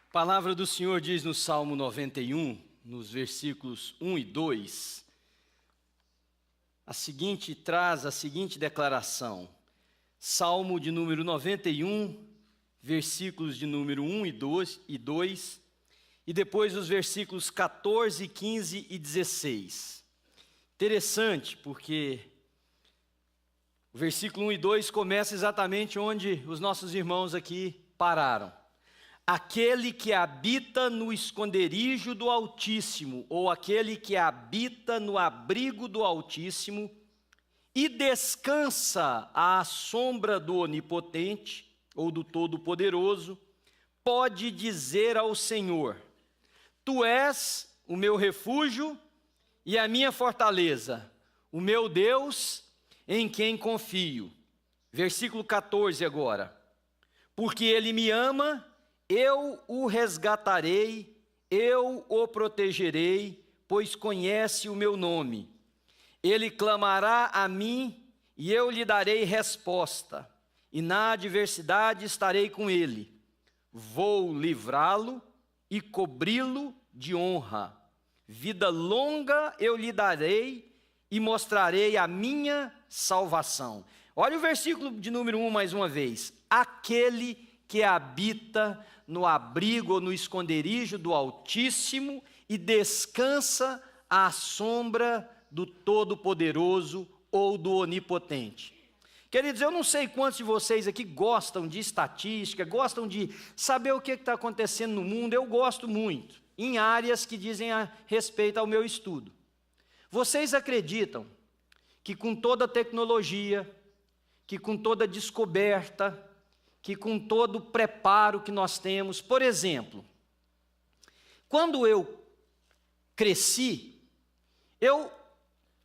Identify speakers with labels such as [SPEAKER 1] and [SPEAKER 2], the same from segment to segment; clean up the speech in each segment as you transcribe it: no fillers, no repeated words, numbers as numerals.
[SPEAKER 1] A palavra do Senhor diz no Salmo 91, nos versículos 1 e 2, traz a seguinte declaração. Salmo de número 91, versículos de número 1 e 2, e depois os versículos 14, 15 e 16. Interessante, porque o versículo 1 e 2 começa exatamente onde os nossos irmãos aqui pararam. Aquele que habita no esconderijo do Altíssimo, ou aquele que habita no abrigo do Altíssimo, e descansa à sombra do Onipotente, ou do Todo-Poderoso, pode dizer ao Senhor: Tu és o meu refúgio e a minha fortaleza, o meu Deus em quem confio. Versículo 14 agora. Porque Ele me ama, eu o resgatarei, eu o protegerei, pois conhece o meu nome. Ele clamará a mim e eu lhe darei resposta, e na adversidade estarei com ele. Vou livrá-lo e cobri-lo de honra. Vida longa eu lhe darei e mostrarei a minha salvação. Olha o versículo de número 1 mais uma vez. Aquele que habita no abrigo ou no esconderijo do Altíssimo e descansa à sombra do Todo-Poderoso ou do Onipotente. Queridos, eu não sei quantos de vocês aqui gostam de estatística, gostam de saber o que está acontecendo no mundo. Eu gosto muito, em áreas que dizem a respeito ao meu estudo. Vocês acreditam que com toda a tecnologia, que com toda a descoberta, que com todo o preparo que nós temos, por exemplo, quando eu cresci,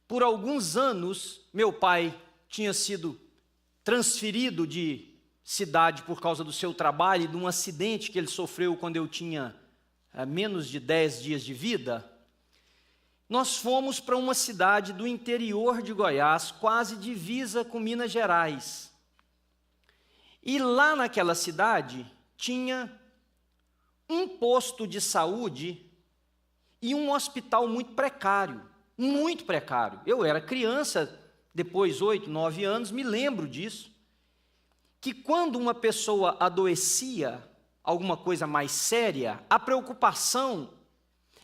[SPEAKER 1] por alguns anos, meu pai tinha sido transferido de cidade por causa do seu trabalho, de um acidente que ele sofreu quando eu tinha menos de 10 dias de vida. Nós fomos para uma cidade do interior de Goiás, quase divisa com Minas Gerais. E lá naquela cidade tinha um posto de saúde e um hospital muito precário, muito precário. Eu era criança, depois 8, 9 anos, me lembro disso, que quando uma pessoa adoecia, alguma coisa mais séria, a preocupação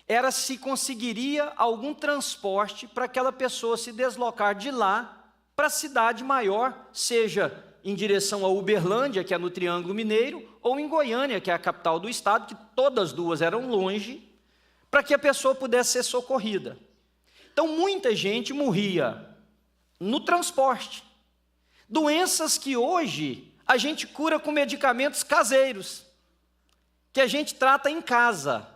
[SPEAKER 1] era se conseguiria algum transporte para aquela pessoa se deslocar de lá para a cidade maior, seja em direção a Uberlândia, que é no Triângulo Mineiro, ou em Goiânia, que é a capital do estado, que todas duas eram longe, para que a pessoa pudesse ser socorrida. Então, muita gente morria no transporte. Doenças que hoje a gente cura com medicamentos caseiros, que a gente trata em casa.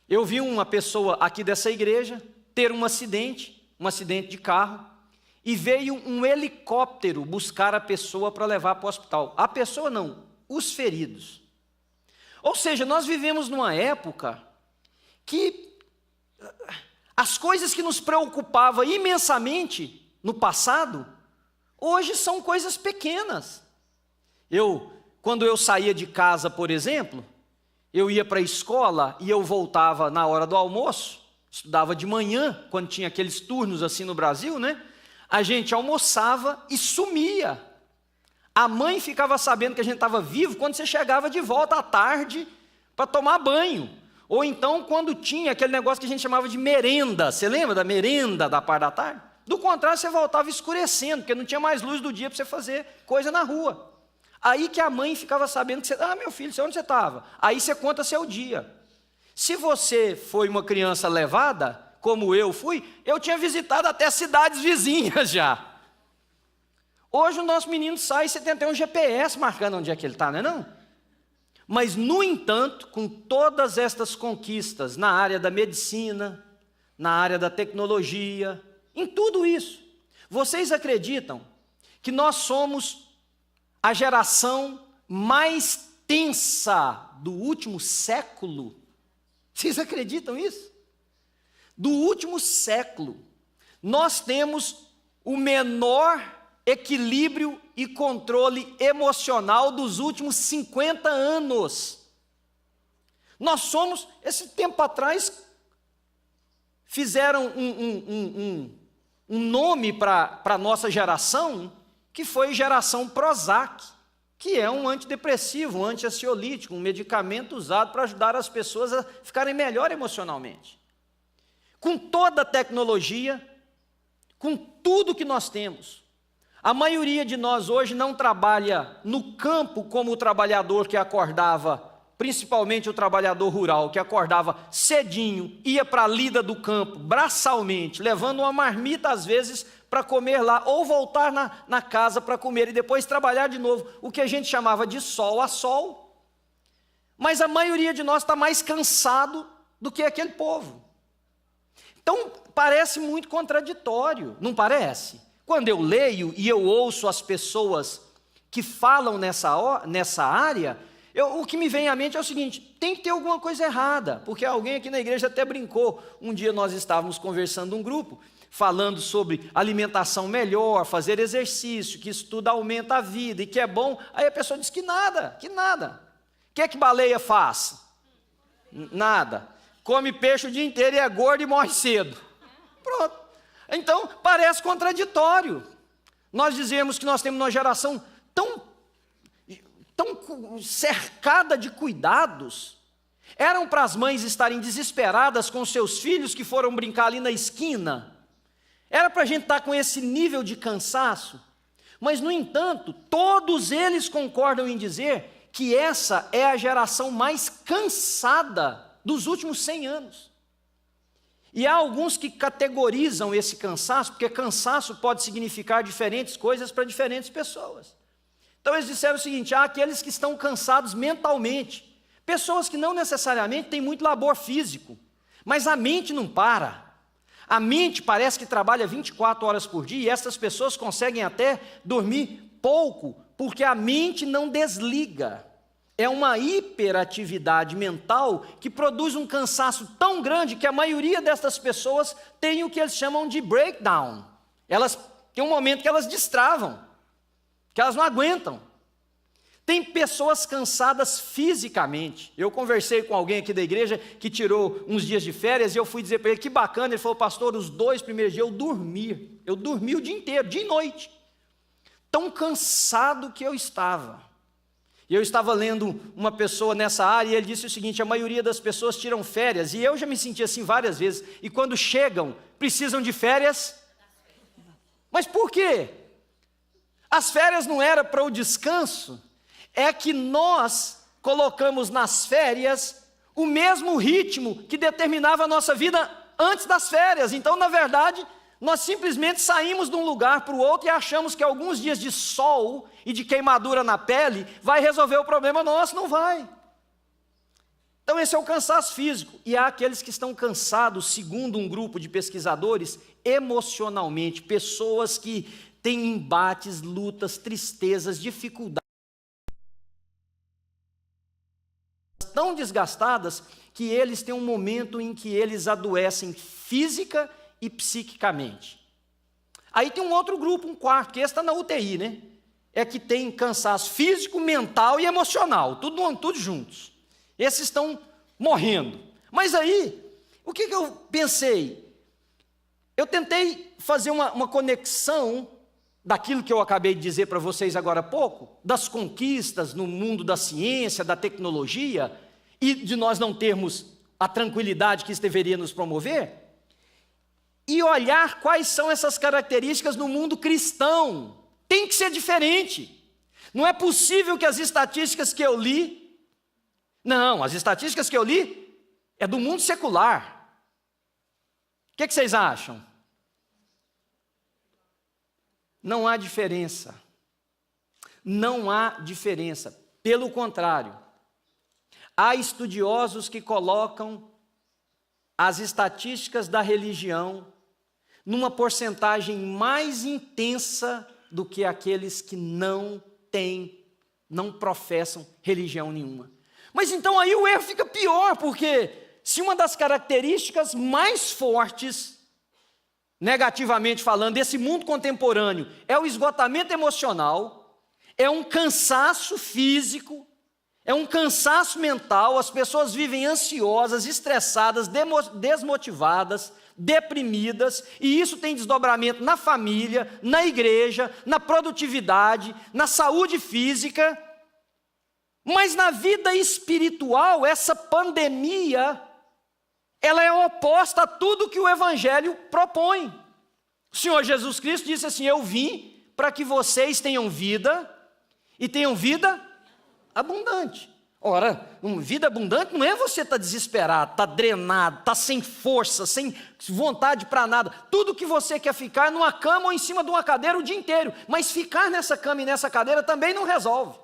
[SPEAKER 1] Eu vi uma pessoa aqui dessa igreja ter um acidente de carro, e veio um helicóptero buscar a pessoa para levar para o hospital. A pessoa não, os feridos. Ou seja, nós vivemos numa época que as coisas que nos preocupavam imensamente no passado, hoje são coisas pequenas. Quando eu saía de casa, por exemplo, eu ia para a escola e eu voltava na hora do almoço, estudava de manhã, quando tinha aqueles turnos assim no Brasil, né? A gente almoçava e sumia. A mãe ficava sabendo que a gente estava vivo quando você chegava de volta à tarde para tomar banho. Ou então quando tinha aquele negócio que a gente chamava de merenda. Você lembra da merenda da parte da tarde? Do contrário, você voltava escurecendo, porque não tinha mais luz do dia para você fazer coisa na rua. Aí que a mãe ficava sabendo que você... meu filho, onde você estava? Aí você conta seu dia. Se você foi uma criança levada, como eu fui, eu tinha visitado até cidades vizinhas já. Hoje o nosso menino sai e você tem até um GPS marcando onde é que ele está, não é não? Mas, no entanto, com todas estas conquistas na área da medicina, na área da tecnologia, em tudo isso, vocês acreditam que nós somos a geração mais tensa do último século? Vocês acreditam nisso? Do último século, nós temos o menor equilíbrio e controle emocional dos últimos 50 anos. Nós somos, esse tempo atrás, fizeram um nome para a nossa geração, que foi geração Prozac, que é um antidepressivo, um anti-ansiolítico, um medicamento usado para ajudar as pessoas a ficarem melhor emocionalmente. Com toda a tecnologia, com tudo que nós temos, a maioria de nós hoje não trabalha no campo como o trabalhador que acordava, principalmente o trabalhador rural, que acordava cedinho, ia para a lida do campo, braçalmente, levando uma marmita às vezes para comer lá, ou voltar na casa para comer e depois trabalhar de novo, o que a gente chamava de sol a sol. Mas a maioria de nós está mais cansado do que aquele povo. Então, parece muito contraditório, não parece? Quando eu leio e eu ouço as pessoas que falam nessa área, o que me vem à mente é o seguinte: tem que ter alguma coisa errada, porque alguém aqui na igreja até brincou. Um dia nós estávamos conversando um grupo, falando sobre alimentação melhor, fazer exercício, que isso tudo aumenta a vida e que é bom. Aí a pessoa diz que nada. O que é que baleia faz? Nada. Come peixe o dia inteiro e é gordo e morre cedo. Pronto. Então, parece contraditório nós dizemos que nós temos uma geração tão cercada de cuidados. Eram para as mães estarem desesperadas com seus filhos que foram brincar ali na esquina. Era para a gente estar com esse nível de cansaço. Mas, no entanto, todos eles concordam em dizer que essa é a geração mais cansada dos últimos 100 anos. E há alguns que categorizam esse cansaço, porque cansaço pode significar diferentes coisas para diferentes pessoas. Então eles disseram o seguinte: há aqueles que estão cansados mentalmente, pessoas que não necessariamente têm muito labor físico, mas a mente não para. A mente parece que trabalha 24 horas por dia, e essas pessoas conseguem até dormir pouco, porque a mente não desliga. É uma hiperatividade mental que produz um cansaço tão grande que a maioria dessas pessoas tem o que eles chamam de breakdown. Elas têm um momento que elas destravam, que elas não aguentam. Tem pessoas cansadas fisicamente. Eu conversei com alguém aqui da igreja que tirou uns dias de férias e eu fui dizer para ele que bacana. Ele falou: pastor, os 2 primeiros dias eu dormi o dia inteiro, dia e noite, tão cansado que eu estava. E eu estava lendo uma pessoa nessa área e ele disse o seguinte: a maioria das pessoas tiram férias, e eu já me senti assim várias vezes, e quando chegam, precisam de férias. Mas por quê? As férias não eram para o descanso, é que nós colocamos nas férias o mesmo ritmo que determinava a nossa vida antes das férias. Então, na verdade, nós simplesmente saímos de um lugar para o outro e achamos que alguns dias de sol e de queimadura na pele vai resolver o problema nosso. Não vai. Então esse é o cansaço físico. E há aqueles que estão cansados, segundo um grupo de pesquisadores, emocionalmente. Pessoas que têm embates, lutas, tristezas, dificuldades, tão desgastadas que eles têm um momento em que eles adoecem física e psiquicamente. Aí tem um outro grupo, um quarto, que esse está na UTI, né? É que tem cansaço físico, mental e emocional, tudo juntos. Esses estão morrendo. Mas aí, o que eu pensei? Eu tentei fazer uma conexão daquilo que eu acabei de dizer para vocês agora há pouco, das conquistas no mundo da ciência, da tecnologia, e de nós não termos a tranquilidade que isso deveria nos promover, e olhar quais são essas características no mundo cristão. Tem que ser diferente. Não é possível que as estatísticas que eu li... Não, as estatísticas que eu li é do mundo secular. O que vocês acham? Não há diferença. Não há diferença. Pelo contrário, há estudiosos que colocam as estatísticas da religião numa porcentagem mais intensa do que aqueles que não professam religião nenhuma. Mas então aí o erro fica pior, porque se uma das características mais fortes, negativamente falando, desse mundo contemporâneo é o esgotamento emocional, é um cansaço físico, É um cansaço mental, as pessoas vivem ansiosas, estressadas, desmotivadas, deprimidas, e isso tem desdobramento na família, na igreja, na produtividade, na saúde física. Mas na vida espiritual, essa pandemia, ela é oposta a tudo que o Evangelho propõe. O Senhor Jesus Cristo disse assim: eu vim para que vocês tenham vida, e tenham vida abundante. Ora, uma vida abundante não é você estar desesperado, estar drenado, estar sem força, sem vontade para nada. Tudo que você quer ficar numa cama ou em cima de uma cadeira o dia inteiro, mas ficar nessa cama e nessa cadeira também não resolve.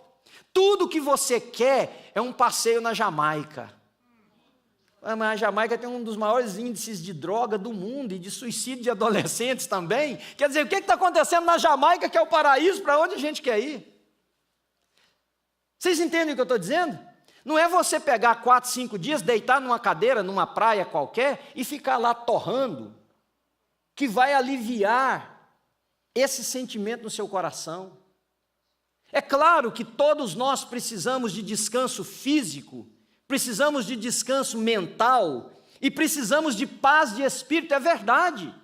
[SPEAKER 1] Tudo que você quer é um passeio na Jamaica. Mas a Jamaica tem um dos maiores índices de droga do mundo e de suicídio de adolescentes também. Quer dizer, o que está acontecendo na Jamaica, que é o paraíso, para onde a gente quer ir? Vocês entendem o que eu estou dizendo? Não é você pegar 4, 5 dias, deitar numa cadeira, numa praia qualquer e ficar lá torrando, que vai aliviar esse sentimento no seu coração. É claro que todos nós precisamos de descanso físico, precisamos de descanso mental e precisamos de paz de espírito, é verdade.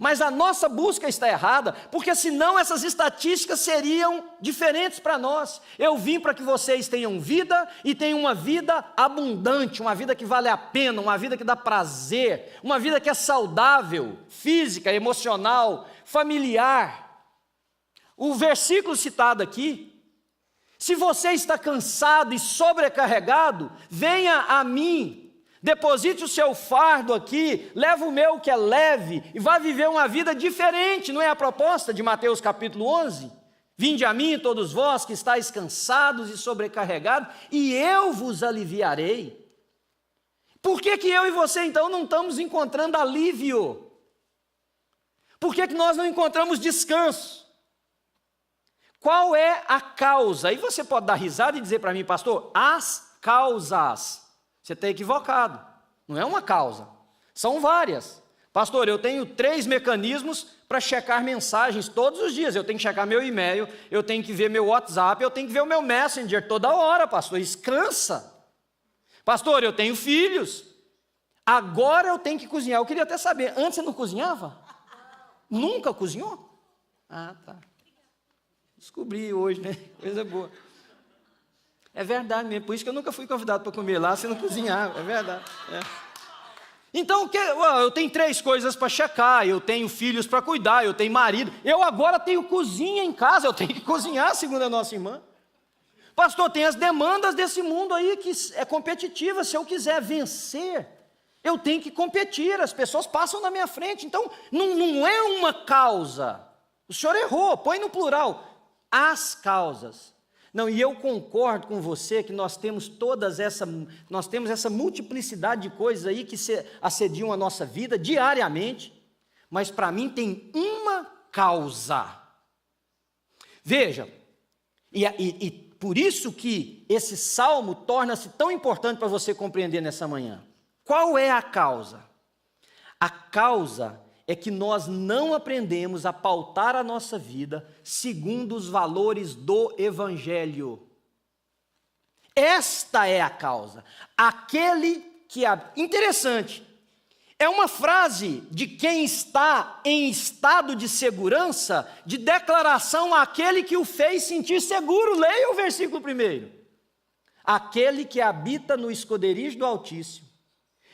[SPEAKER 1] Mas a nossa busca está errada, porque senão essas estatísticas seriam diferentes para nós. Eu vim para que vocês tenham vida e tenham uma vida abundante, uma vida que vale a pena, uma vida que dá prazer, uma vida que é saudável, física, emocional, familiar. O versículo citado aqui: se você está cansado e sobrecarregado, venha a mim. Deposite o seu fardo aqui, leva o meu que é leve, e vá viver uma vida diferente, não é a proposta de Mateus capítulo 11? Vinde a mim todos vós que estáis cansados e sobrecarregados, e eu vos aliviarei. Por que eu e você então não estamos encontrando alívio? Por que nós não encontramos descanso? Qual é a causa? Aí você pode dar risada e dizer para mim: pastor, as causas. Você está equivocado, não é uma causa, são várias. Pastor, eu tenho 3 mecanismos para checar mensagens todos os dias. Eu tenho que checar meu e-mail, eu tenho que ver meu WhatsApp, eu tenho que ver o meu Messenger toda hora, pastor. Isso cansa. Pastor, eu tenho filhos, agora eu tenho que cozinhar. Eu queria até saber, antes você não cozinhava? Nunca cozinhou? Ah, tá. Descobri hoje, né? Coisa boa. É verdade mesmo, por isso que eu nunca fui convidado para comer lá se não cozinhar, é verdade. É. Então, eu tenho 3 coisas para checar, eu tenho filhos para cuidar, eu tenho marido, eu agora tenho cozinha em casa, eu tenho que cozinhar, segundo a nossa irmã. Pastor, tem as demandas desse mundo aí que é competitiva, se eu quiser vencer, eu tenho que competir, as pessoas passam na minha frente, então não é uma causa. O senhor errou, põe no plural, as causas. Não, e eu concordo com você que nós temos essa multiplicidade de coisas aí que assediam a nossa vida diariamente, mas para mim tem uma causa. Veja, e por isso que esse salmo torna-se tão importante para você compreender nessa manhã. Qual é a causa? A causa é que nós não aprendemos a pautar a nossa vida segundo os valores do Evangelho. Esta é a causa. Aquele que interessante, é uma frase de quem está em estado de segurança, de declaração àquele que o fez sentir seguro. Leia o versículo 1. Aquele que habita no esconderijo do Altíssimo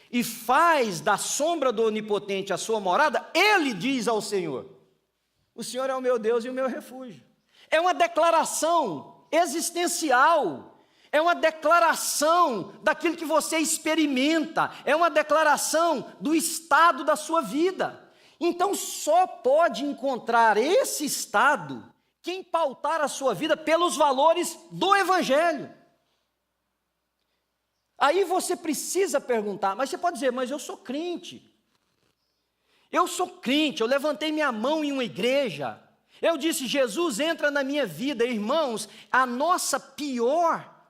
[SPEAKER 1] e faz da sombra do Onipotente a sua morada, ele diz ao Senhor: o Senhor é o meu Deus e o meu refúgio. É uma declaração existencial, é uma declaração daquilo que você experimenta, é uma declaração do estado da sua vida. Então só pode encontrar esse estado quem pautar a sua vida pelos valores do Evangelho. Aí você precisa perguntar, mas você pode dizer: mas eu sou crente. Eu sou crente, eu levantei minha mão em uma igreja. Eu disse: Jesus entra na minha vida. Irmãos, o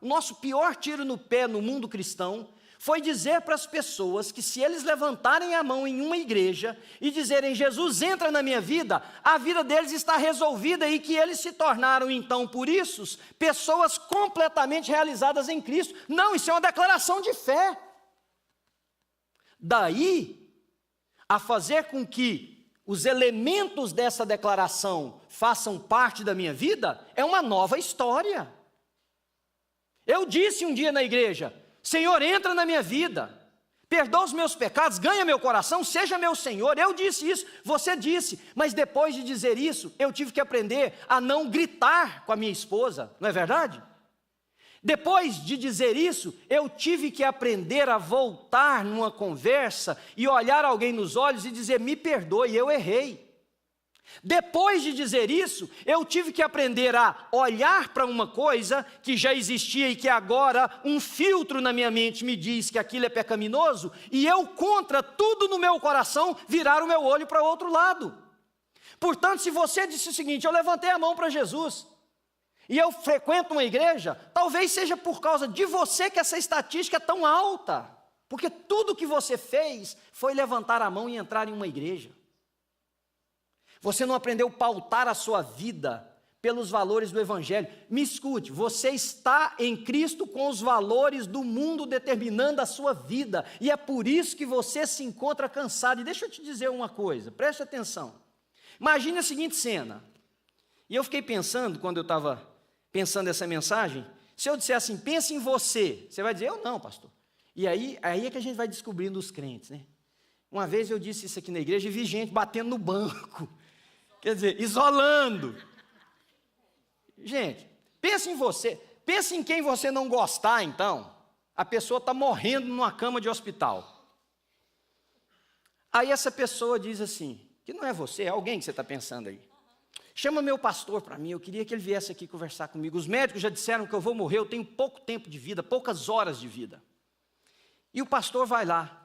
[SPEAKER 1] nosso pior tiro no pé no mundo cristão foi dizer para as pessoas que se eles levantarem a mão em uma igreja e dizerem, Jesus entra na minha vida, a vida deles está resolvida e que eles se tornaram então, por isso, pessoas completamente realizadas em Cristo. Não, isso é uma declaração de fé. Daí, a fazer com que os elementos dessa declaração façam parte da minha vida, é uma nova história. Eu disse um dia na igreja, Senhor, entra na minha vida, perdoa os meus pecados, ganha meu coração, seja meu Senhor. Eu disse isso, você disse, mas depois de dizer isso, eu tive que aprender a não gritar com a minha esposa, não é verdade? Depois de dizer isso, eu tive que aprender a voltar numa conversa e olhar alguém nos olhos e dizer, me perdoe, eu errei. Depois de dizer isso, eu tive que aprender a olhar para uma coisa que já existia e que agora um filtro na minha mente me diz que aquilo é pecaminoso, e eu, contra tudo no meu coração, virar o meu olho para o outro lado. Portanto, se você disse o seguinte, eu levantei a mão para Jesus, e eu frequento uma igreja, talvez seja por causa de você que essa estatística é tão alta, porque tudo que você fez foi levantar a mão e entrar em uma igreja. Você não aprendeu a pautar a sua vida pelos valores do Evangelho. Me escute, você está em Cristo com os valores do mundo determinando a sua vida, e é por isso que você se encontra cansado. E deixa eu te dizer uma coisa, preste atenção. Imagine a seguinte cena, e eu fiquei pensando, quando eu estava pensando essa mensagem, se eu disser assim, pense em você, você vai dizer, eu não, pastor. E aí é que a gente vai descobrindo os crentes, né? Uma vez eu disse isso aqui na igreja e vi gente batendo no banco. Quer dizer, isolando. Gente, pense em você. Pense em quem você não gostar, então. A pessoa está morrendo numa cama de hospital. Aí essa pessoa diz assim, que não é você, é alguém que você está pensando aí. Chama meu pastor para mim, eu queria que ele viesse aqui conversar comigo. Os médicos já disseram que eu vou morrer, eu tenho pouco tempo de vida, poucas horas de vida. E o pastor vai lá.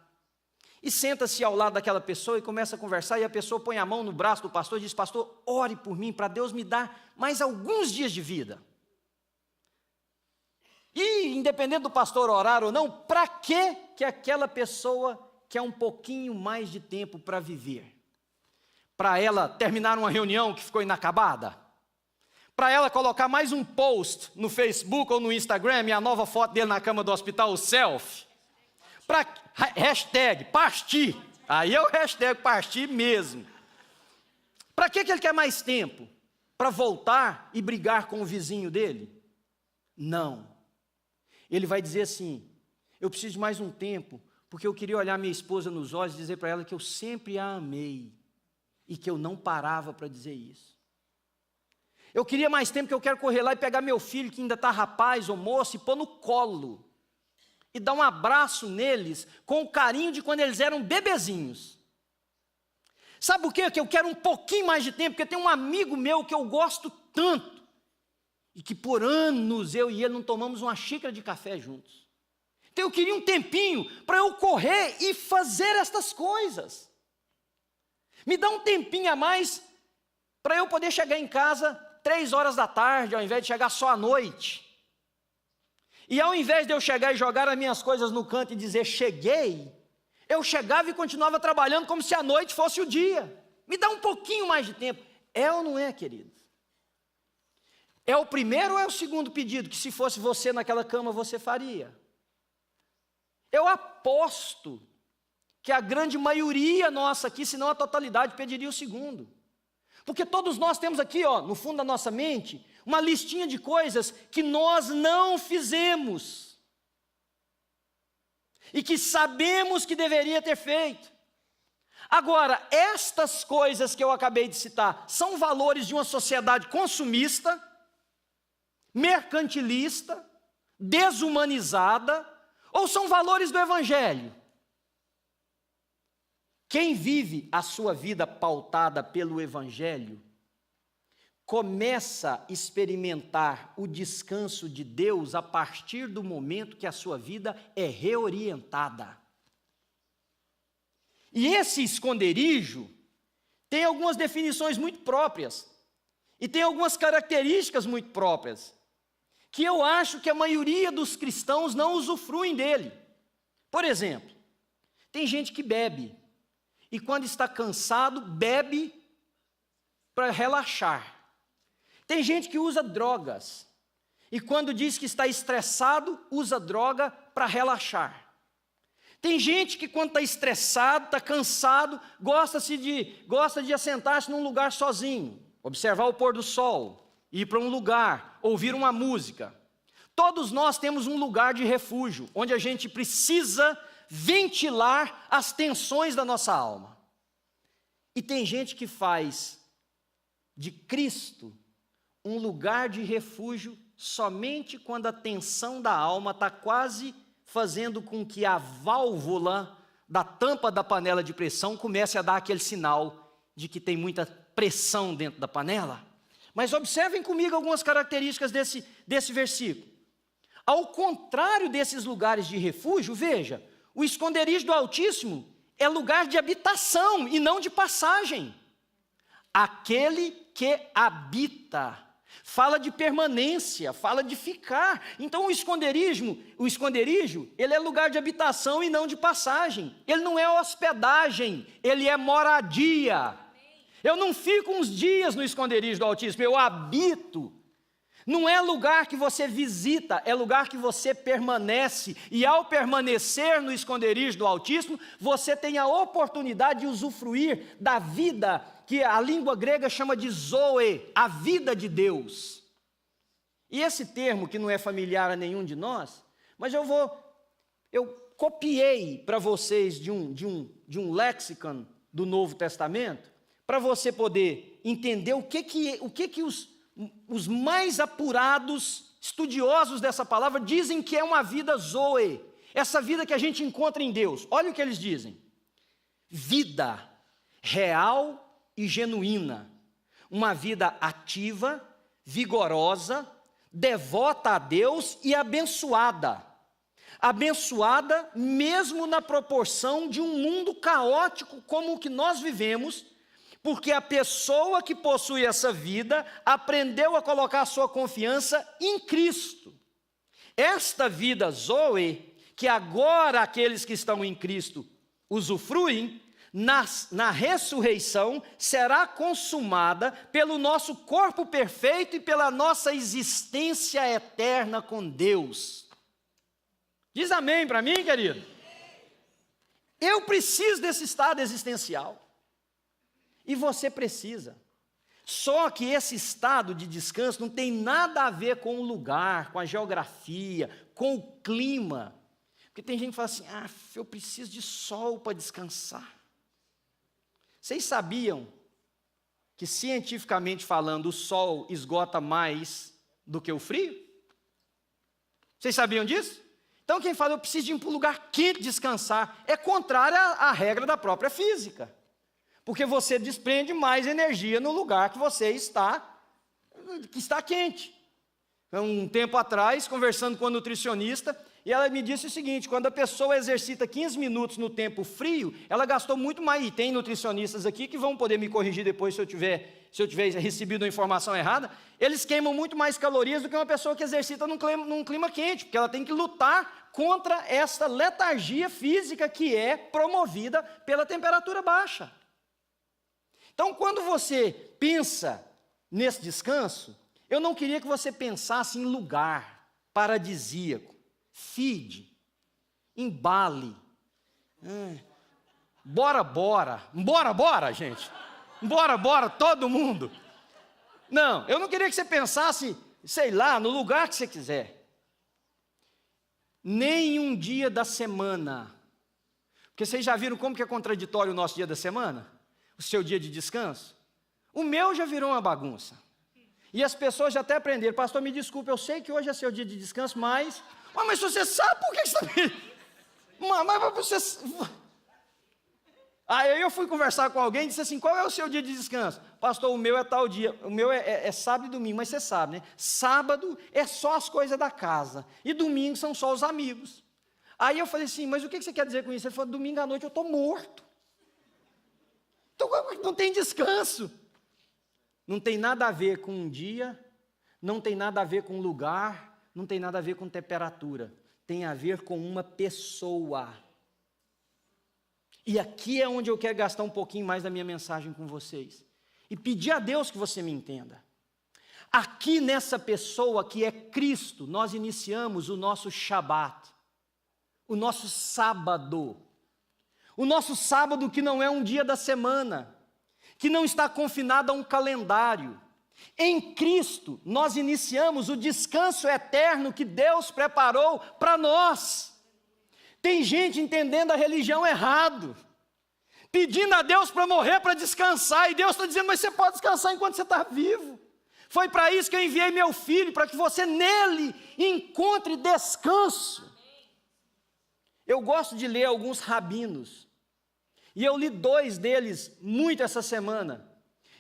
[SPEAKER 1] E senta-se ao lado daquela pessoa e começa a conversar, e a pessoa põe a mão no braço do pastor e diz, pastor, ore por mim, para Deus me dar mais alguns dias de vida. E, independente do pastor orar ou não, para que aquela pessoa quer um pouquinho mais de tempo para viver? Para ela terminar uma reunião que ficou inacabada? Para ela colocar mais um post no Facebook ou no Instagram e a nova foto dele na cama do hospital, o selfie? Para hashtag partir, aí é o hashtag partir mesmo. Para que ele quer mais tempo? Para voltar e brigar com o vizinho dele? Não. Ele vai dizer assim, eu preciso de mais um tempo, porque eu queria olhar minha esposa nos olhos e dizer para ela que eu sempre a amei, e que eu não parava para dizer isso. Eu queria mais tempo, que eu quero correr lá e pegar meu filho, que ainda está rapaz ou moço, e pôr no colo, e dar um abraço neles, com o carinho de quando eles eram bebezinhos. Sabe por quê? Que eu quero um pouquinho mais de tempo, porque tem um amigo meu que eu gosto tanto, e que por anos eu e ele não tomamos uma xícara de café juntos. Então eu queria um tempinho para eu correr e fazer estas coisas. Me dá um tempinho a mais para eu poder chegar em casa 3 horas da tarde, ao invés de chegar só à noite. E ao invés de eu chegar e jogar as minhas coisas no canto e dizer, cheguei, eu chegava e continuava trabalhando como se a noite fosse o dia. Me dá um pouquinho mais de tempo. É ou não é, queridos? É o primeiro ou é o segundo pedido que, se fosse você naquela cama, você faria? Eu aposto que a grande maioria nossa aqui, se não a totalidade, pediria o segundo. Porque todos nós temos aqui, no fundo da nossa mente, uma listinha de coisas que nós não fizemos e que sabemos que deveria ter feito. Agora, estas coisas que eu acabei de citar são valores de uma sociedade consumista, mercantilista, desumanizada, ou são valores do Evangelho? Quem vive a sua vida pautada pelo Evangelho, começa a experimentar o descanso de Deus a partir do momento que a sua vida é reorientada. E esse esconderijo tem algumas definições muito próprias, e tem algumas características muito próprias, que eu acho que a maioria dos cristãos não usufruem dele. Por exemplo, tem gente que bebe, e quando está cansado, bebe para relaxar. Tem gente que usa drogas, e quando diz que está estressado, usa droga para relaxar. Tem gente que quando está estressado, está cansado, gosta de assentar-se num lugar sozinho, observar o pôr do sol, ir para um lugar, ouvir uma música. Todos nós temos um lugar de refúgio, onde a gente precisa ventilar as tensões da nossa alma. E tem gente que faz de Cristo um lugar de refúgio somente quando a tensão da alma está quase fazendo com que a válvula da tampa da panela de pressão comece a dar aquele sinal de que tem muita pressão dentro da panela. Mas observem comigo algumas características desse versículo. Ao contrário desses lugares de refúgio, veja, o esconderijo do Altíssimo é lugar de habitação e não de passagem. Aquele que habita, fala de permanência, fala de ficar. Então o esconderijo, ele é lugar de habitação e não de passagem. Ele não é hospedagem, ele é moradia. Eu não fico uns dias no esconderijo do Altíssimo, eu habito. Não é lugar que você visita, é lugar que você permanece. E ao permanecer no esconderijo do Altíssimo, você tem a oportunidade de usufruir da vida que a língua grega chama de zoe, a vida de Deus. E esse termo, que não é familiar a nenhum de nós, mas eu copiei para vocês de um lexicon do Novo Testamento, para você poder entender o que os mais apurados estudiosos dessa palavra dizem que é uma vida zoe, essa vida que a gente encontra em Deus. Olha o que eles dizem: vida real e genuína, uma vida ativa, vigorosa, devota a Deus e abençoada. Abençoada mesmo na proporção de um mundo caótico como o que nós vivemos, porque a pessoa que possui essa vida aprendeu a colocar a sua confiança em Cristo. Esta vida zoe, que agora aqueles que estão em Cristo usufruem, na ressurreição será consumada pelo nosso corpo perfeito e pela nossa existência eterna com Deus. Diz amém para mim, querido? Eu preciso desse estado existencial. E você precisa. Só que esse estado de descanso não tem nada a ver com o lugar, com a geografia, com o clima. Porque tem gente que fala assim: eu preciso de sol para descansar. Vocês sabiam que, cientificamente falando, o sol esgota mais do que o frio? Vocês sabiam disso? Então quem fala, eu preciso de ir para um lugar quente descansar, é contrário à regra da própria física. Porque você desprende mais energia no lugar que você está quente. Um tempo atrás, conversando com a nutricionista, e ela me disse o seguinte: quando a pessoa exercita 15 minutos no tempo frio, ela gastou muito mais, e tem nutricionistas aqui que vão poder me corrigir depois se eu tiver recebido a informação errada, eles queimam muito mais calorias do que uma pessoa que exercita num clima quente, porque ela tem que lutar contra essa letargia física que é promovida pela temperatura baixa. Então, quando você pensa nesse descanso, eu não queria que você pensasse em lugar paradisíaco, embale, bora, gente, bora, todo mundo. Não, eu não queria que você pensasse, sei lá, no lugar que você quiser. Nem um dia da semana, porque vocês já viram como que é contraditório o nosso dia da semana? O seu dia de descanso? O meu já virou uma bagunça. E as pessoas já até aprenderam: pastor, me desculpe, eu sei que hoje é seu dia de descanso, mas você sabe por que você está me... Mas você... Aí eu fui conversar com alguém e disse assim: qual é o seu dia de descanso? Pastor, o meu é tal dia, o meu é sábado e domingo, mas você sabe, né? Sábado é só as coisas da casa, e domingo são só os amigos. Aí eu falei assim: mas o que você quer dizer com isso? Ele falou: domingo à noite eu estou morto. Então não tem descanso. Não tem nada a ver com um dia, não tem nada a ver com lugar, não tem nada a ver com temperatura. tem a ver com uma pessoa. E aqui é onde eu quero gastar um pouquinho mais da minha mensagem com vocês. E pedir a Deus que você me entenda. Aqui nessa pessoa que é Cristo, nós iniciamos o nosso Shabat, o nosso sábado. O nosso sábado que não é um dia da semana, que não está confinado a um calendário. Em Cristo, nós iniciamos o descanso eterno que Deus preparou para nós. Tem gente entendendo a religião errado, pedindo a Deus para morrer, para descansar, e Deus está dizendo, mas você pode descansar enquanto você está vivo. Foi para isso que eu enviei meu filho, para que você nele encontre descanso. Eu gosto de ler alguns rabinos, e eu li 2 deles muito essa semana,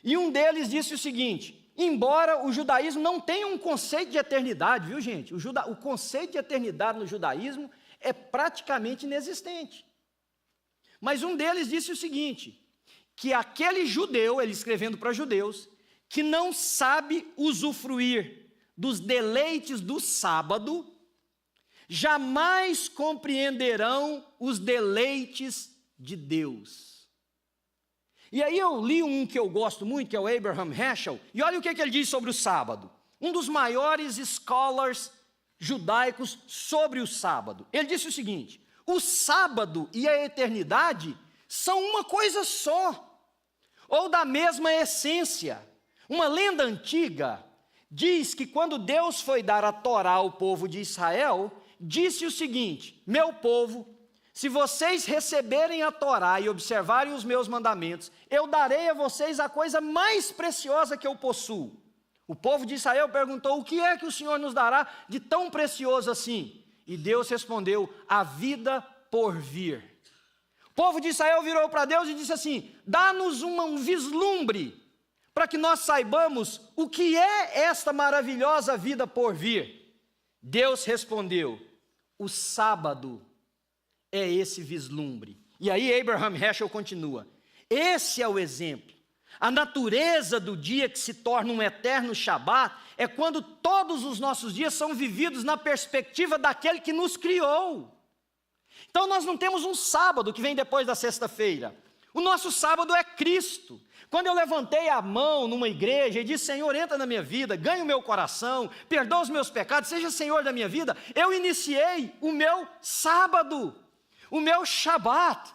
[SPEAKER 1] e um deles disse o seguinte: embora o judaísmo não tenha um conceito de eternidade, viu gente? O conceito de eternidade no judaísmo é praticamente inexistente. Mas um deles disse o seguinte, que aquele judeu, ele escrevendo para judeus, que não sabe usufruir dos deleites do sábado, jamais compreenderão os deleites de Deus. E aí eu li um que eu gosto muito, que é o Abraham Heschel, e olha o que ele diz sobre o sábado. Um dos maiores scholars judaicos sobre o sábado. Ele disse o seguinte: o sábado e a eternidade são uma coisa só, ou da mesma essência. Uma lenda antiga diz que quando Deus foi dar a Torá ao povo de Israel, disse o seguinte: meu povo, se vocês receberem a Torá e observarem os meus mandamentos, eu darei a vocês a coisa mais preciosa que eu possuo. O povo de Israel perguntou: o que é que o Senhor nos dará de tão precioso assim? E Deus respondeu: a vida por vir. O povo de Israel virou para Deus e disse assim: dá-nos um vislumbre, para que nós saibamos o que é esta maravilhosa vida por vir. Deus respondeu: o sábado é esse vislumbre. E aí Abraham Heschel continua: esse é o exemplo. A natureza do dia que se torna um eterno Shabat é quando todos os nossos dias são vividos na perspectiva daquele que nos criou. Então nós não temos um sábado que vem depois da sexta-feira. O nosso sábado é Cristo. Quando eu levantei a mão numa igreja e disse: Senhor, entra na minha vida, ganha o meu coração, perdoa os meus pecados, seja Senhor da minha vida, eu iniciei o meu sábado, o meu Shabat,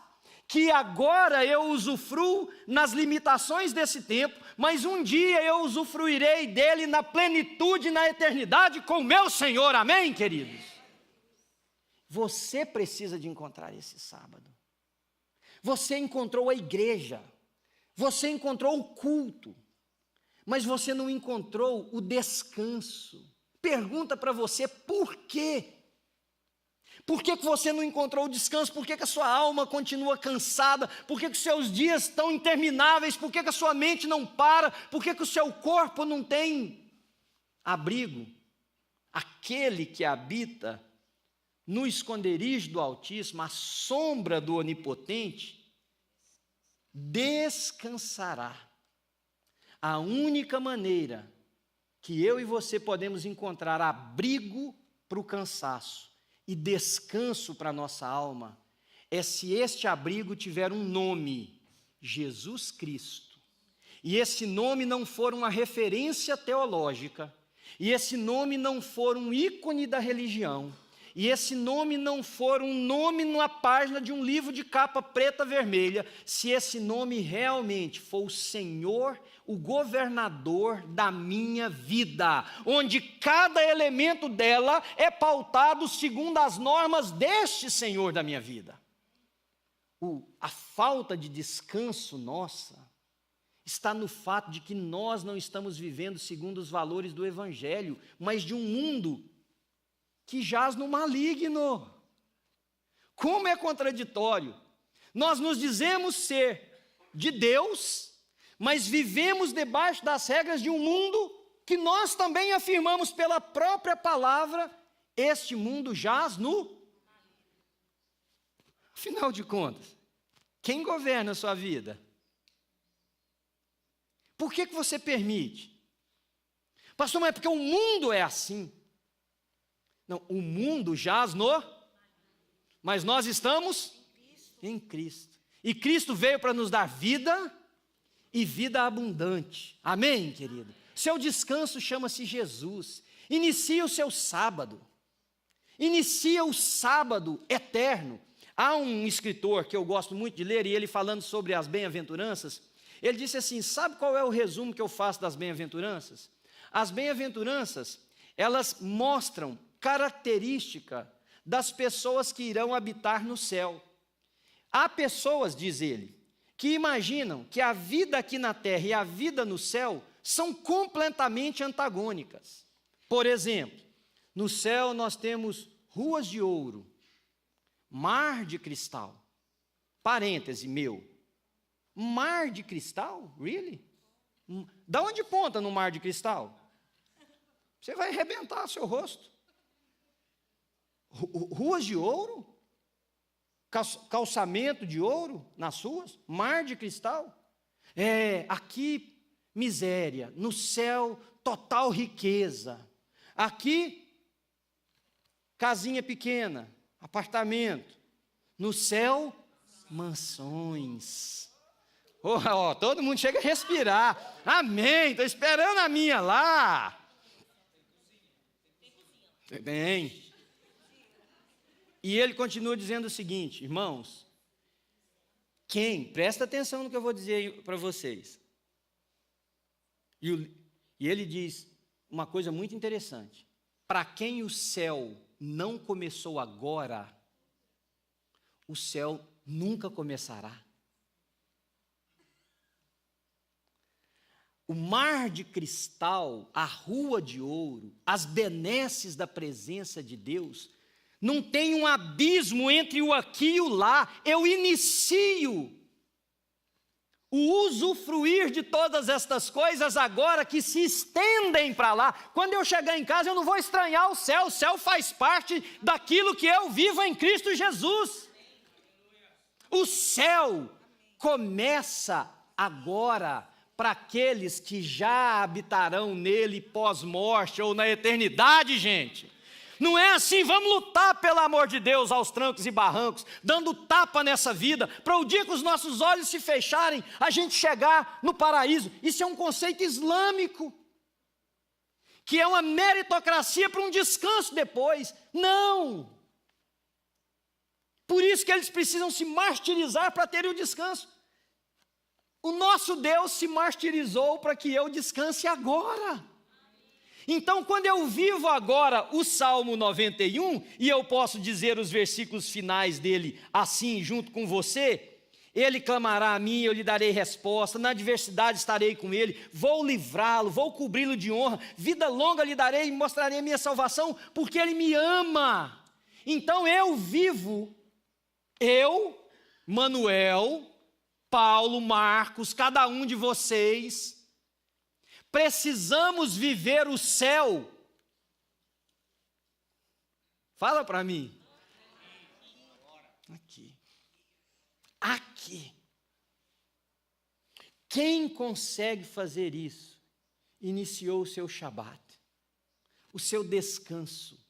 [SPEAKER 1] que agora eu usufruo nas limitações desse tempo, mas um dia eu usufruirei dele na plenitude, na eternidade com o meu Senhor, amém, queridos? Você precisa de encontrar esse sábado. Você encontrou a igreja, você encontrou o culto, mas você não encontrou o descanso. Pergunta para você: por quê? Por que você não encontrou o descanso? Por que a sua alma continua cansada? Por que os seus dias estão intermináveis? Por que a sua mente não para? Por que o seu corpo não tem abrigo? Aquele que habita no esconderijo do Altíssimo, à sombra do Onipotente, descansará. A única maneira que eu e você podemos encontrar abrigo para o cansaço e descanso para a nossa alma é se este abrigo tiver um nome: Jesus Cristo. E esse nome não for uma referência teológica, e esse nome não for um ícone da religião, e esse nome não for um nome numa página de um livro de capa preta vermelha, se esse nome realmente for o Senhor, o governador da minha vida, onde cada elemento dela é pautado segundo as normas deste Senhor da minha vida. A falta de descanso nossa está no fato de que nós não estamos vivendo segundo os valores do Evangelho, mas de um mundo que jaz no maligno. Como é contraditório! Nós nos dizemos ser de Deus, mas vivemos debaixo das regras de um mundo que nós também afirmamos pela própria palavra: este mundo jaz no... Afinal de contas, quem governa a sua vida? Por que você permite? Pastor, mas é porque o mundo é assim. Não, o mundo jaz no... Mas nós estamos em Cristo. E Cristo veio para nos dar vida e vida abundante. Amém, querido? Seu descanso chama-se Jesus. Inicia o seu sábado. Inicia o sábado eterno. Há um escritor que eu gosto muito de ler, e ele falando sobre as bem-aventuranças, ele disse assim: sabe qual é o resumo que eu faço das bem-aventuranças? As bem-aventuranças, elas mostram característica das pessoas que irão habitar no céu. Há pessoas, diz ele, que imaginam que a vida aqui na terra e a vida no céu são completamente antagônicas. Por exemplo, no céu nós temos ruas de ouro, mar de cristal. Parêntese meu. Mar de cristal? Really? Da onde ponta no mar de cristal? Você vai arrebentar seu rosto. Ruas de ouro? Calçamento de ouro nas ruas? Mar de cristal? Aqui miséria, no céu total riqueza. Aqui casinha pequena, apartamento. No céu, mansões. Todo mundo chega a respirar. Amém, estou esperando a minha lá. Bem. E ele continua dizendo o seguinte, irmãos, presta atenção no que eu vou dizer para vocês. E ele diz uma coisa muito interessante. Para quem o céu não começou agora, o céu nunca começará. O mar de cristal, a rua de ouro, as benesses da presença de Deus, não tem um abismo entre o aqui e o lá. Eu inicio o usufruir de todas estas coisas agora que se estendem para lá. Quando eu chegar em casa, eu não vou estranhar o céu faz parte daquilo que eu vivo em Cristo Jesus. O céu começa agora para aqueles que já habitarão nele pós-morte ou na eternidade, gente. Não é assim, vamos lutar pelo amor de Deus aos trancos e barrancos, dando tapa nessa vida, para o dia que os nossos olhos se fecharem, a gente chegar no paraíso. Isso é um conceito islâmico, que é uma meritocracia para um descanso depois. Não! Por isso que eles precisam se martirizar para terem o descanso. O nosso Deus se martirizou para que eu descanse agora. Então, quando eu vivo agora o Salmo 91, e eu posso dizer os versículos finais dele assim, junto com você, ele clamará a mim, eu lhe darei resposta, na adversidade estarei com ele, vou livrá-lo, vou cobri-lo de honra, vida longa lhe darei e mostrarei a minha salvação, porque ele me ama. Então eu vivo, Manuel, Paulo, Marcos, cada um de vocês, precisamos viver o céu. Fala para mim. Aqui. Quem consegue fazer isso, iniciou o seu Shabat, o seu descanso,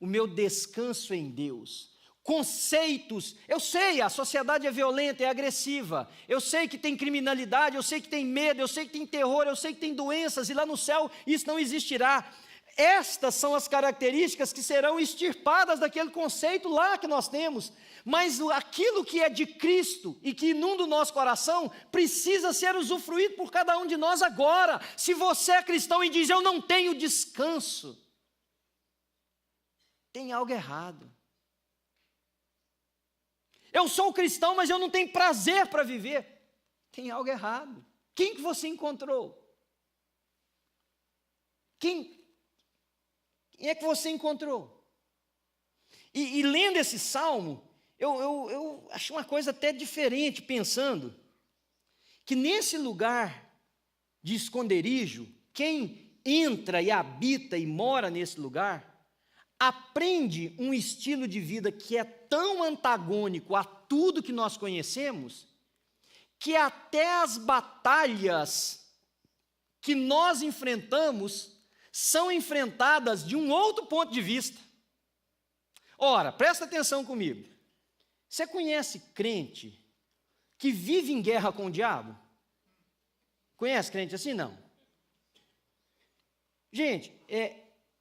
[SPEAKER 1] o meu descanso em Deus. Conceitos, eu sei, a sociedade é violenta, é agressiva, eu sei que tem criminalidade, eu sei que tem medo, eu sei que tem terror, eu sei que tem doenças, e lá no céu isso não existirá. Estas são as características que serão extirpadas daquele conceito lá que nós temos, mas aquilo que é de Cristo e que inunda o nosso coração, precisa ser usufruído por cada um de nós agora. Se você é cristão e diz, eu não tenho descanso, tem algo errado. Eu sou cristão, mas eu não tenho prazer para viver. Tem algo errado. Quem que você encontrou? Quem é que você encontrou? E lendo esse salmo, eu acho uma coisa até diferente, pensando que nesse lugar de esconderijo, quem entra e habita e mora nesse lugar, aprende um estilo de vida que é tão antagônico a tudo que nós conhecemos, que até as batalhas que nós enfrentamos são enfrentadas de um outro ponto de vista. Ora, presta atenção comigo. Você conhece crente que vive em guerra com o diabo? Conhece crente assim? Não. Gente,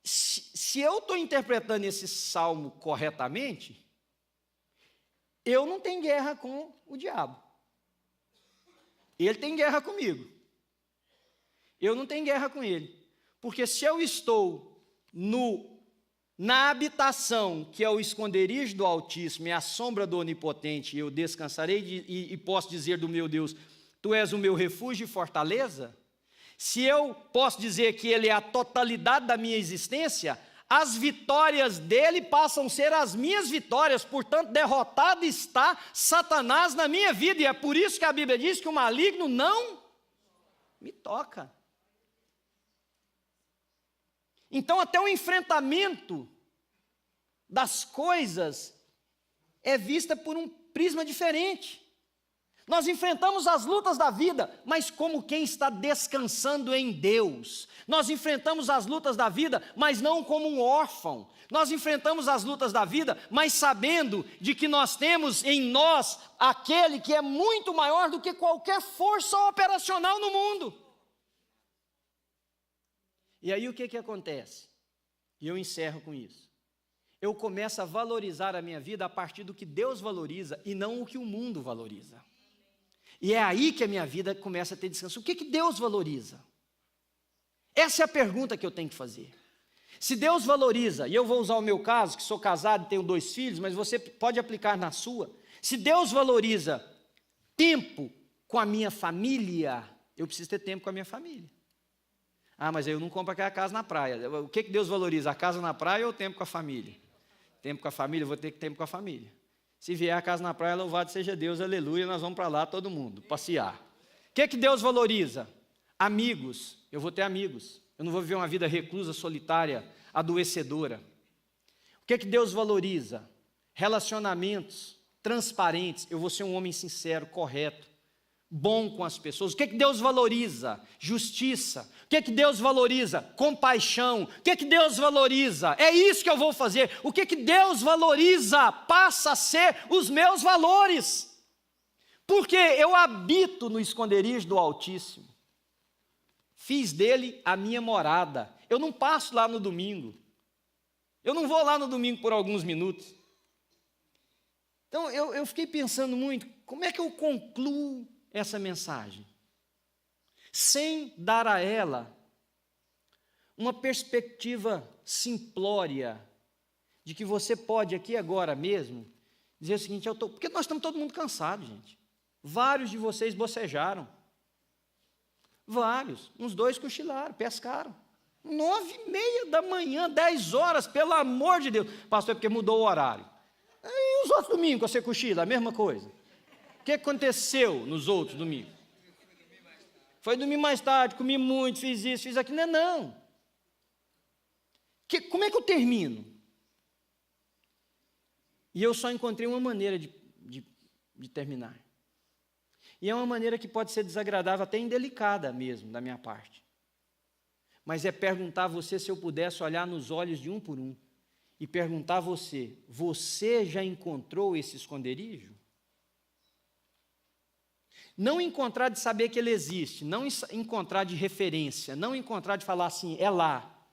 [SPEAKER 1] se eu estou interpretando esse salmo corretamente, eu não tenho guerra com o diabo. Ele tem guerra comigo. Eu não tenho guerra com ele. Porque se eu estou na habitação, que é o esconderijo do Altíssimo e a sombra do Onipotente, eu descansarei e posso dizer do meu Deus, tu és o meu refúgio e fortaleza. Se eu posso dizer que ele é a totalidade da minha existência, as vitórias dele passam a ser as minhas vitórias, portanto, derrotado está Satanás na minha vida, e é por isso que a Bíblia diz que o maligno não me toca. Então, até o enfrentamento das coisas é vista por um prisma diferente. Nós enfrentamos as lutas da vida, mas como quem está descansando em Deus. Nós enfrentamos as lutas da vida, mas não como um órfão. Nós enfrentamos as lutas da vida, mas sabendo de que nós temos em nós aquele que é muito maior do que qualquer força operacional no mundo. E aí o que acontece? E eu encerro com isso. Eu começo a valorizar a minha vida a partir do que Deus valoriza e não o que o mundo valoriza. E é aí que a minha vida começa a ter descanso. O que Deus valoriza? Essa é a pergunta que eu tenho que fazer. Se Deus valoriza, e eu vou usar o meu caso, que sou casado e tenho 2 filhos, mas você pode aplicar na sua. Se Deus valoriza tempo com a minha família, eu preciso ter tempo com a minha família. Ah, mas eu não compro aquela casa na praia. O que Deus valoriza? A casa na praia ou o tempo com a família? Tempo com a família, eu vou ter tempo com a família. Se vier a casa na praia, louvado seja Deus, aleluia, nós vamos para lá todo mundo, passear. O que Deus valoriza? Amigos, eu vou ter amigos. Eu não vou viver uma vida reclusa, solitária, adoecedora. O que Deus valoriza? Relacionamentos transparentes. Eu vou ser um homem sincero, correto, bom com as pessoas. O que Deus valoriza? Justiça. O que Deus valoriza? Compaixão. O que Deus valoriza? É isso que eu vou fazer. O que Deus valoriza passa a ser os meus valores. Porque eu habito no esconderijo do Altíssimo. Fiz dele a minha morada. Eu não passo lá no domingo. Eu não vou lá no domingo por alguns minutos. Então eu fiquei pensando muito, como é que eu concluo essa mensagem? Sem dar a ela uma perspectiva simplória de que você pode aqui agora mesmo dizer o seguinte, porque nós estamos todo mundo cansado, gente. Vários de vocês bocejaram. Vários, uns 2 cochilaram, pescaram. 9h30 da manhã, 10 horas, pelo amor de Deus. Pastor, é porque mudou o horário. E os outros domingos que você cochila, a mesma coisa. O que aconteceu nos outros domingos? Foi dormir mais tarde, comi muito, fiz isso, fiz aquilo. Não. Como é que eu termino? E eu só encontrei uma maneira de terminar. E é uma maneira que pode ser desagradável, até indelicada mesmo, da minha parte. Mas é perguntar a você, se eu pudesse olhar nos olhos de um por um, e perguntar a você, você já encontrou esse esconderijo? Não encontrar de saber que ele existe, não encontrar de referência, não encontrar de falar assim, é lá.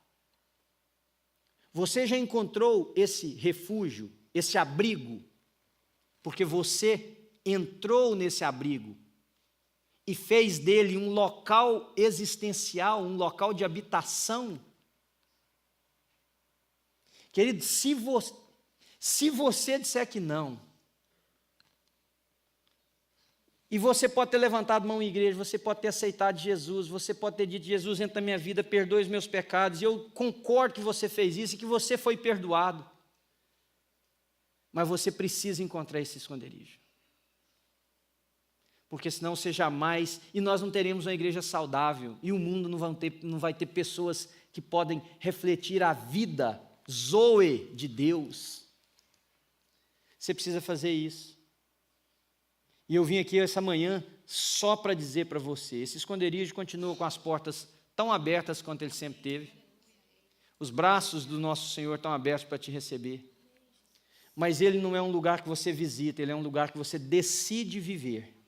[SPEAKER 1] Você já encontrou esse refúgio, esse abrigo, porque você entrou nesse abrigo e fez dele um local existencial, um local de habitação. Querido, se você disser que não, e você pode ter levantado mão em igreja, você pode ter aceitado Jesus, você pode ter dito, Jesus, entra na minha vida, perdoe os meus pecados, e eu concordo que você fez isso e que você foi perdoado. Mas você precisa encontrar esse esconderijo. Porque senão você jamais, e nós não teremos uma igreja saudável, e o mundo não vai ter pessoas que podem refletir a vida Zoe de Deus. Você precisa fazer isso. E eu vim aqui essa manhã só para dizer para você, esse esconderijo continua com as portas tão abertas quanto ele sempre teve. Os braços do nosso Senhor estão abertos para te receber. mas ele não é um lugar que você visita, ele é um lugar que você decide viver.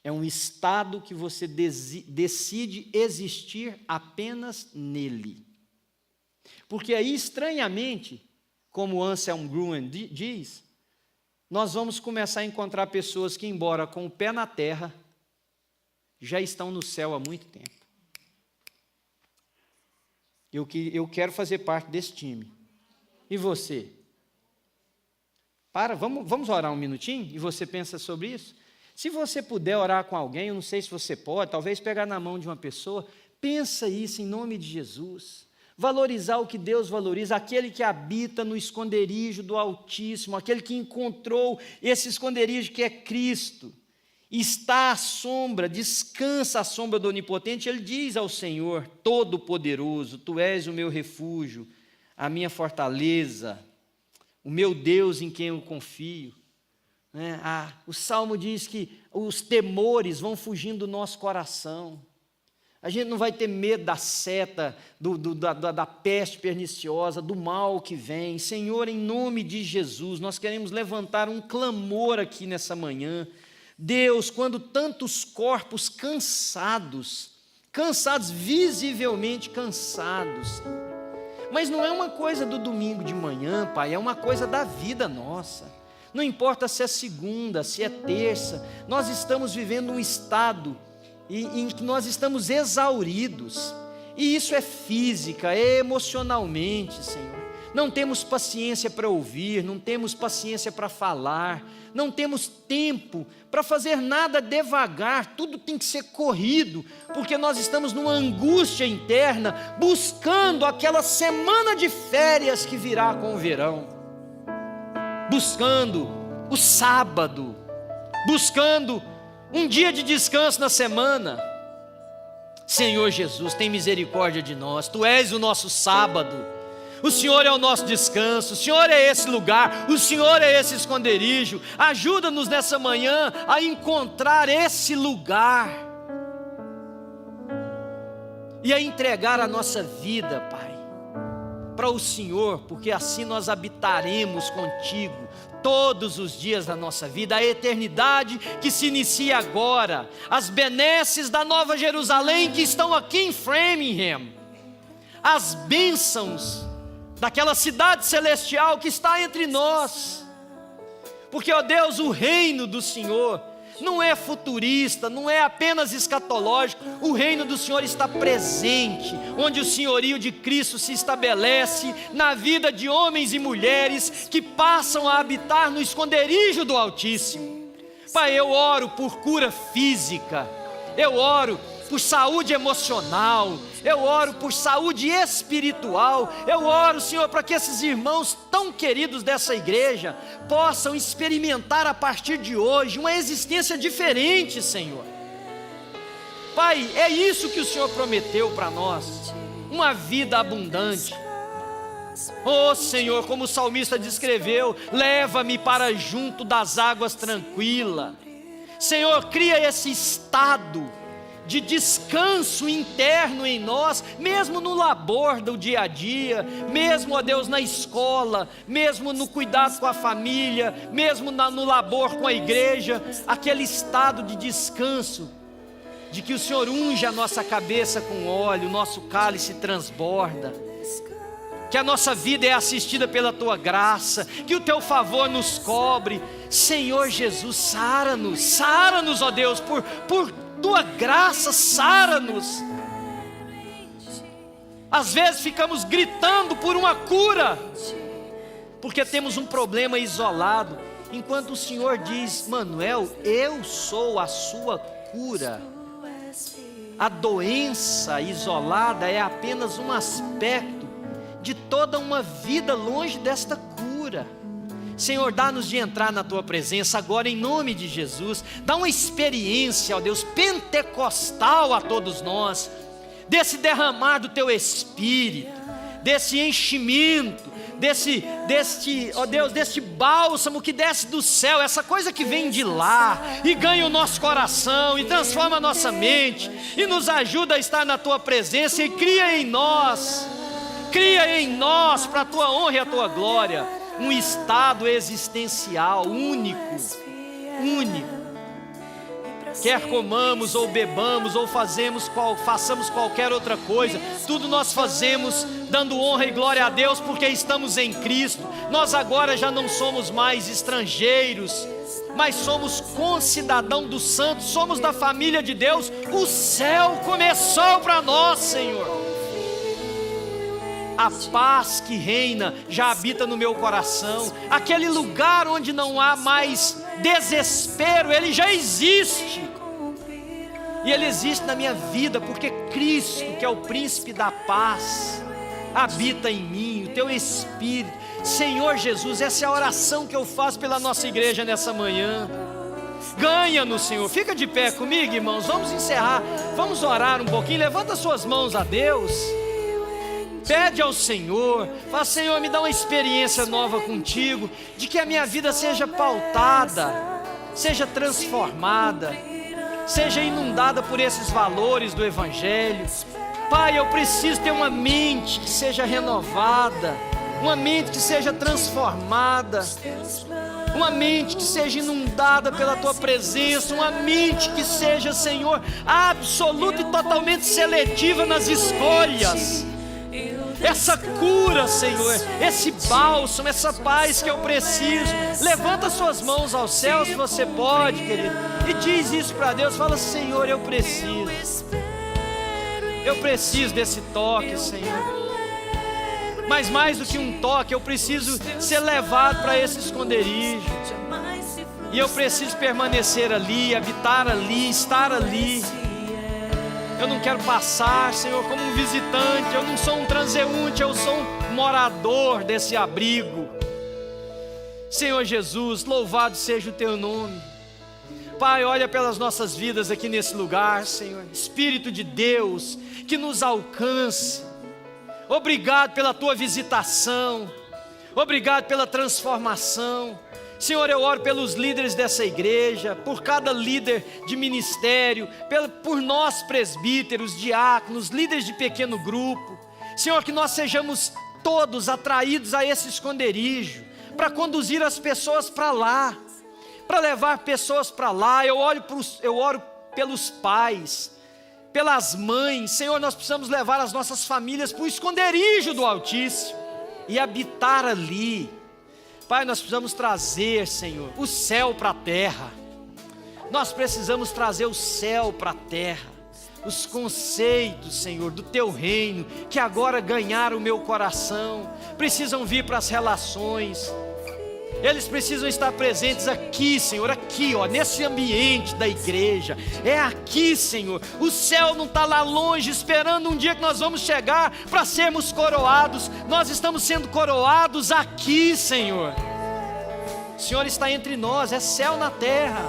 [SPEAKER 1] É um estado que você decide existir apenas nele. Porque aí, estranhamente, como Anselm Gruen diz, nós vamos começar a encontrar pessoas que, embora com o pé na terra, já estão no céu há muito tempo. Eu quero fazer parte desse time. E você? Vamos orar um minutinho? E você pensa sobre isso? Se você puder orar com alguém, eu não sei se você pode, talvez pegar na mão de uma pessoa, pensa isso em nome de Jesus. Valorizar o que Deus valoriza, aquele que habita no esconderijo do Altíssimo, aquele que encontrou esse esconderijo que é Cristo, está à sombra, descansa à sombra do Onipotente. Ele diz ao Senhor Todo-Poderoso: Tu és o meu refúgio, a minha fortaleza, o meu Deus em quem eu confio. O Salmo diz que os temores vão fugindo do nosso coração. A gente não vai ter medo da seta, da peste perniciosa, do mal que vem. Senhor, em nome de Jesus, nós queremos levantar um clamor aqui nessa manhã. Deus, quando tantos corpos cansados, visivelmente cansados, mas não é uma coisa do domingo de manhã, Pai, é uma coisa da vida nossa. Não importa se é segunda, se é terça, nós estamos vivendo um estado em que nós estamos exauridos, e isso é física, é emocionalmente, Senhor. Não temos paciência para ouvir, não temos paciência para falar, não temos tempo para fazer nada devagar, tudo tem que ser corrido, porque nós estamos numa angústia interna, buscando aquela semana de férias que virá com o verão, buscando o sábado, buscando um dia de descanso na semana. Senhor Jesus, tem misericórdia de nós, Tu és o nosso sábado, o Senhor é o nosso descanso, o Senhor é esse lugar, o Senhor é esse esconderijo. Ajuda-nos nessa manhã a encontrar esse lugar e a entregar a nossa vida, Pai, para o Senhor, porque assim nós habitaremos contigo todos os dias da nossa vida, a eternidade que se inicia agora, as benesses da Nova Jerusalém que estão aqui em Framingham, as bênçãos daquela cidade celestial que está entre nós, porque, ó Deus, o reino do Senhor não é futurista, não é apenas escatológico. O reino do Senhor está presente, onde o senhorio de Cristo se estabelece na vida de homens e mulheres que passam a habitar no esconderijo do Altíssimo. Pai, eu oro por cura física, eu oro por saúde emocional, eu oro por saúde espiritual, eu oro, Senhor, para que esses irmãos tão queridos dessa igreja possam experimentar a partir de hoje uma existência diferente, Senhor. Pai, é isso que o Senhor prometeu para nós, uma vida abundante. Oh Senhor, como o salmista descreveu, leva-me para junto das águas tranquilas. Senhor, cria esse estado de descanso interno em nós, mesmo no labor do dia a dia, mesmo, ó Deus, na escola, mesmo no cuidado com a família, mesmo no labor com a igreja, aquele estado de descanso, de que o Senhor unge a nossa cabeça com óleo, o nosso cálice transborda, que a nossa vida é assistida pela Tua graça, que o Teu favor nos cobre. Senhor Jesus, sara-nos, ó Deus, por Tua graça, sara-nos. Às vezes ficamos gritando por uma cura, porque temos um problema isolado, enquanto o Senhor diz: Manuel, eu sou a sua cura. A doença isolada é apenas um aspecto de toda uma vida longe desta cura. Senhor, dá-nos de entrar na Tua presença agora em nome de Jesus. Dá uma experiência, ó Deus, pentecostal a todos nós, desse derramar do Teu Espírito, desse enchimento, ó Deus, deste bálsamo que desce do céu, essa coisa que vem de lá e ganha o nosso coração e transforma a nossa mente e nos ajuda a estar na Tua presença e cria em nós para a Tua honra e a Tua glória, um estado existencial único. Quer comamos ou bebamos ou façamos qualquer outra coisa, tudo nós fazemos dando honra e glória a Deus, porque estamos em Cristo. Nós agora já não somos mais estrangeiros, mas somos concidadãos dos santos, somos da família de Deus. O céu começou para nós, Senhor. A paz que reina já habita no meu coração. Aquele lugar onde não há mais desespero, ele já existe. E ele existe na minha vida, porque Cristo, que é o príncipe da paz, habita em mim, o teu Espírito. Senhor Jesus, essa é a oração que eu faço pela nossa igreja nessa manhã. Ganha-nos, Senhor. Fica de pé comigo, irmãos. Vamos encerrar, vamos orar um pouquinho. Levanta suas mãos a Deus. Pede ao Senhor, fala: Senhor, me dá uma experiência nova contigo, de que a minha vida seja pautada, seja transformada, seja inundada por esses valores do Evangelho. Pai, eu preciso ter uma mente que seja renovada, uma mente que seja transformada, uma mente que seja inundada pela Tua presença, uma mente que seja, Senhor, absoluta e totalmente seletiva nas escolhas. Essa cura, Senhor, esse bálsamo, essa paz que eu preciso. Levanta suas mãos ao céu se você pode, querido, e diz isso para Deus. Fala: Senhor, eu preciso desse toque, Senhor. Mas mais do que um toque, eu preciso ser levado para esse esconderijo, e eu preciso permanecer ali, habitar ali, estar ali. Eu não quero passar, Senhor, como um visitante. Eu não sou um transeunte, eu sou um morador desse abrigo. Senhor Jesus, louvado seja o Teu nome. Pai, olha pelas nossas vidas aqui nesse lugar, Senhor. Espírito de Deus, que nos alcance. Obrigado pela Tua visitação. Obrigado pela transformação. Senhor, eu oro pelos líderes dessa igreja, por cada líder de ministério, por nós presbíteros, diáconos, líderes de pequeno grupo. Senhor, que nós sejamos todos atraídos a esse esconderijo, para conduzir as pessoas para lá, para levar pessoas para lá. Eu oro pelos pais, pelas mães. Senhor, nós precisamos levar as nossas famílias para o esconderijo do Altíssimo e habitar ali. Pai, nós precisamos trazer, Senhor, o céu para a terra. Nós precisamos trazer o céu para a terra. Os conceitos, Senhor, do Teu reino, que agora ganharam o meu coração, precisam vir para as relações. Eles precisam estar presentes aqui, Senhor, aqui, ó, nesse ambiente da igreja. É aqui, Senhor. O céu não está lá longe, esperando um dia que nós vamos chegar para sermos coroados. Nós estamos sendo coroados aqui, Senhor. O Senhor está entre nós, é céu na terra.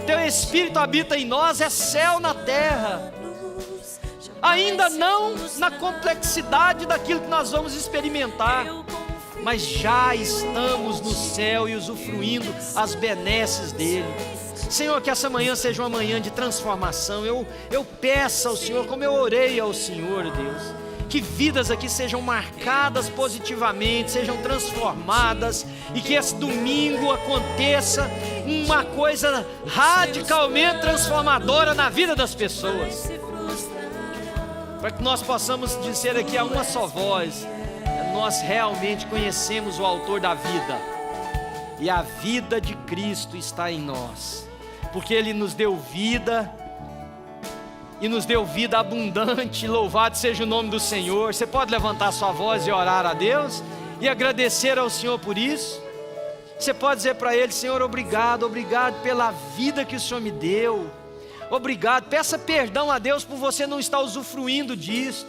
[SPEAKER 1] Teu Espírito habita em nós, é céu na terra. Ainda não na complexidade daquilo que nós vamos experimentar, mas já estamos no céu e usufruindo as benesses dele. Senhor, que essa manhã seja uma manhã de transformação. Eu peço ao Senhor, como eu orei ao Senhor, Deus, que vidas aqui sejam marcadas positivamente, sejam transformadas, e que esse domingo aconteça uma coisa radicalmente transformadora na vida das pessoas, para que nós possamos dizer aqui a uma só voz: nós realmente conhecemos o autor da vida, e a vida de Cristo está em nós, porque Ele nos deu vida, e nos deu vida abundante. Louvado seja o nome do Senhor. Você pode levantar sua voz e orar a Deus, e agradecer ao Senhor por isso. Você pode dizer para Ele: Senhor, obrigado, obrigado pela vida que o Senhor me deu, obrigado. Peça perdão a Deus por você não estar usufruindo disso.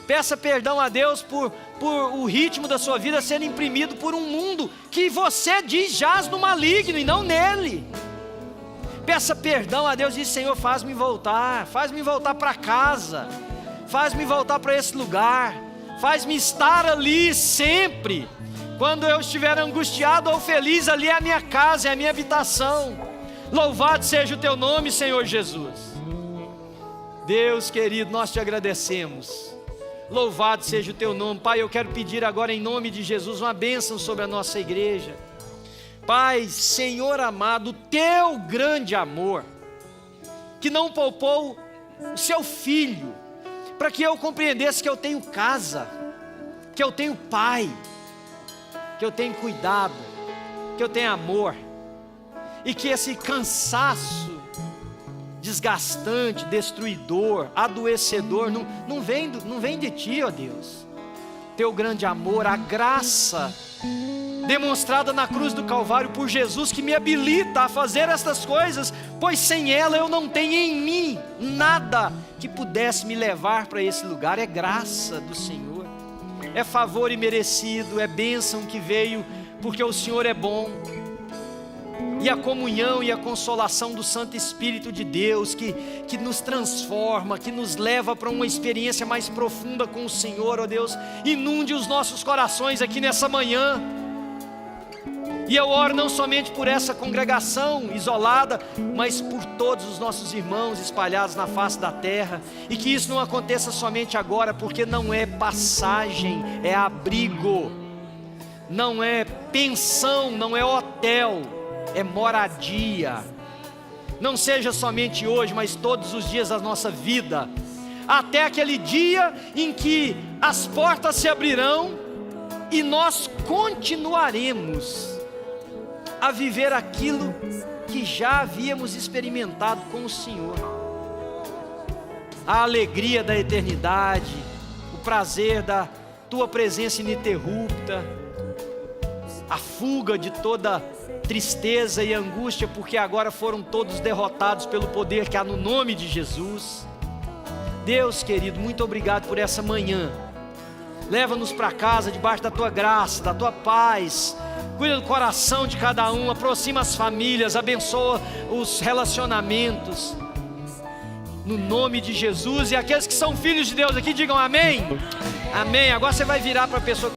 [SPEAKER 1] Peça perdão a Deus por o ritmo da sua vida ser imprimido por um mundo que você diz jaz no maligno e não nele. Peça perdão a Deus e diz: Senhor, faz-me voltar para casa, faz-me voltar para esse lugar, faz-me estar ali sempre. Quando eu estiver angustiado ou feliz, ali é a minha casa, é a minha habitação. Louvado seja o Teu nome, Senhor Jesus. Deus querido, nós Te agradecemos Louvado seja o teu nome. Pai, eu quero pedir agora em nome de Jesus uma bênção sobre a nossa igreja. Pai, Senhor amado, o teu grande amor, que não poupou o seu filho, para que eu compreendesse que eu tenho casa, que eu tenho pai, que eu tenho cuidado, que eu tenho amor, e que esse cansaço desgastante, destruidor, adoecedor, não vem de ti, ó Deus. Teu grande amor, a graça demonstrada na cruz do Calvário por Jesus, que me habilita a fazer estas coisas, pois sem ela eu não tenho em mim nada que pudesse me levar para esse lugar. É graça do Senhor, é favor imerecido, é bênção que veio porque o Senhor é bom. E a comunhão e a consolação do Santo Espírito de Deus, que nos transforma, que nos leva para uma experiência mais profunda com o Senhor, ó Deus, inunde os nossos corações aqui nessa manhã. E eu oro não somente por essa congregação isolada, mas por todos os nossos irmãos espalhados na face da terra, e que isso não aconteça somente agora, porque não é passagem, é abrigo, não é pensão, não é hotel, é moradia. Não seja somente hoje, mas todos os dias da nossa vida, até aquele dia em que as portas se abrirão e nós continuaremos a viver aquilo que já havíamos experimentado com o Senhor. A alegria da eternidade, o prazer da tua presença ininterrupta, a fuga de toda tristeza e angústia, porque agora foram todos derrotados pelo poder que há no nome de Jesus. Deus querido, muito obrigado por essa manhã. Leva-nos para casa debaixo da tua graça, da tua paz. Cuida do coração de cada um, aproxima as famílias, abençoa os relacionamentos, no nome de Jesus. E aqueles que são filhos de Deus aqui, digam amém. Amém. Agora você vai virar para a pessoa